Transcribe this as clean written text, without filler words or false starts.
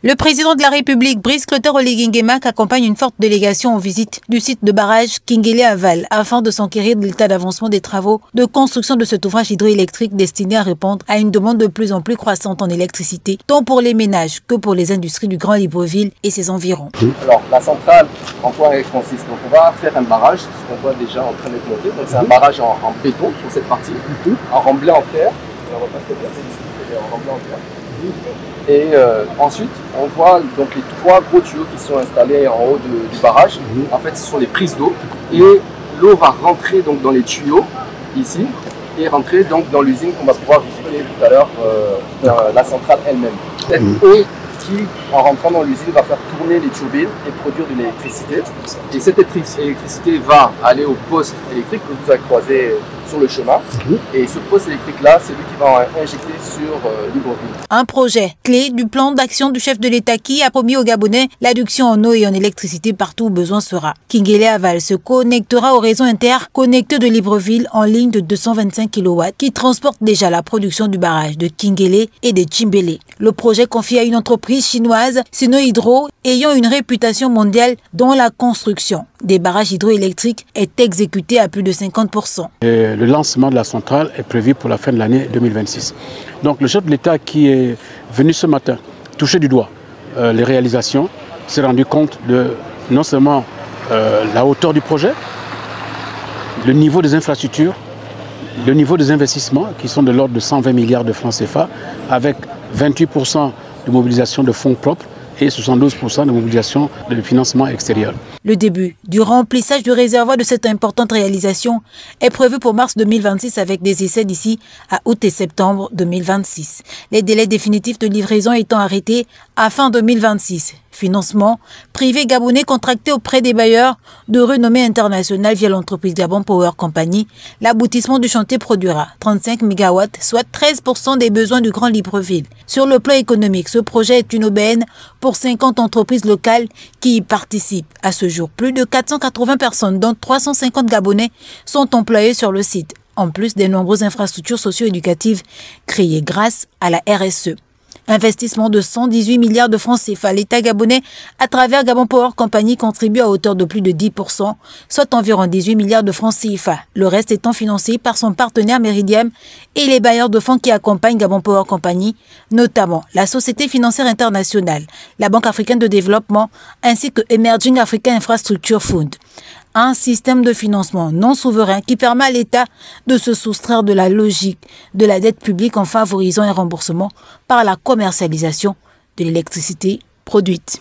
Le président de la République, Brice Clotaire-Oligui Nguema, accompagne une forte délégation en visite du site de barrage Kingélé-Aval afin de s'enquérir de l'état d'avancement des travaux de construction de cet ouvrage hydroélectrique destiné à répondre à une demande de plus en plus croissante en électricité, tant pour les ménages que pour les industries du Grand Libreville et ses environs. Alors, la centrale, en quoi elle consiste? Donc, on va faire un barrage, ce qu'on voit déjà en train d'être monté. Donc, c'est un barrage en béton sur cette partie, en remblai en terre. On va passer en remblai en terre. Et ensuite, on voit donc les trois gros tuyaux qui sont installés en haut du barrage. En fait, ce sont les prises d'eau. Et l'eau va rentrer donc dans les tuyaux, ici, et rentrer donc dans l'usine qu'on va pouvoir visiter tout à l'heure, dans la centrale elle-même. Cette eau qui, en rentrant dans l'usine, va faire tourner les turbines et produire de l'électricité. Et cette électricité va aller au poste électrique que vous avez croisé sur le chemin. Et ce poste électrique-là, c'est lui qui va injecter sur Libreville. Un projet clé du plan d'action du chef de l'État qui a promis aux Gabonais l'adduction en eau et en électricité partout où besoin sera. Kingélé-Aval se connectera au réseau interconnecté de Libreville en ligne de 225 kW qui transporte déjà la production du barrage de Kingélé et de Tsimbélé. Le projet confié à une entreprise chinoise, Sino Hydro, ayant une réputation mondiale dont la construction des barrages hydroélectriques est exécutée à plus de 50%. Le lancement de la centrale est prévu pour la fin de l'année 2026. Donc le chef de l'État qui est venu ce matin toucher du doigt les réalisations s'est rendu compte de non seulement la hauteur du projet, le niveau des infrastructures, le niveau des investissements qui sont de l'ordre de 120 milliards de francs CFA avec 28% de mobilisation de fonds propres et 72% de mobilisation de financement extérieur. Le début du remplissage du réservoir de cette importante réalisation est prévu pour mars 2026 avec des essais d'ici à août et septembre 2026. Les délais définitifs de livraison étant arrêtés à fin 2026. Financement privé gabonais contracté auprès des bailleurs de renommée internationale via l'entreprise Gabon Power Company. L'aboutissement du chantier produira 35 MW, soit 13% des besoins du Grand Libreville. Sur le plan économique, ce projet est une aubaine pour 50 entreprises locales qui y participent. À ce jour, plus de 480 personnes, dont 350 Gabonais, sont employées sur le site, en plus des nombreuses infrastructures socio-éducatives créées grâce à la RSE. Investissement de 118 milliards de francs CFA. L'État gabonais, à travers Gabon Power Company, contribue à hauteur de plus de 10%, soit environ 18 milliards de francs CFA. Le reste étant financé par son partenaire Meridiam et les bailleurs de fonds qui accompagnent Gabon Power Company, notamment la Société financière internationale, la Banque africaine de développement, ainsi que Emerging Africa Infrastructure Fund. Un système de financement non souverain qui permet à l'État de se soustraire de la logique de la dette publique en favorisant un remboursement par la commercialisation de l'électricité produite.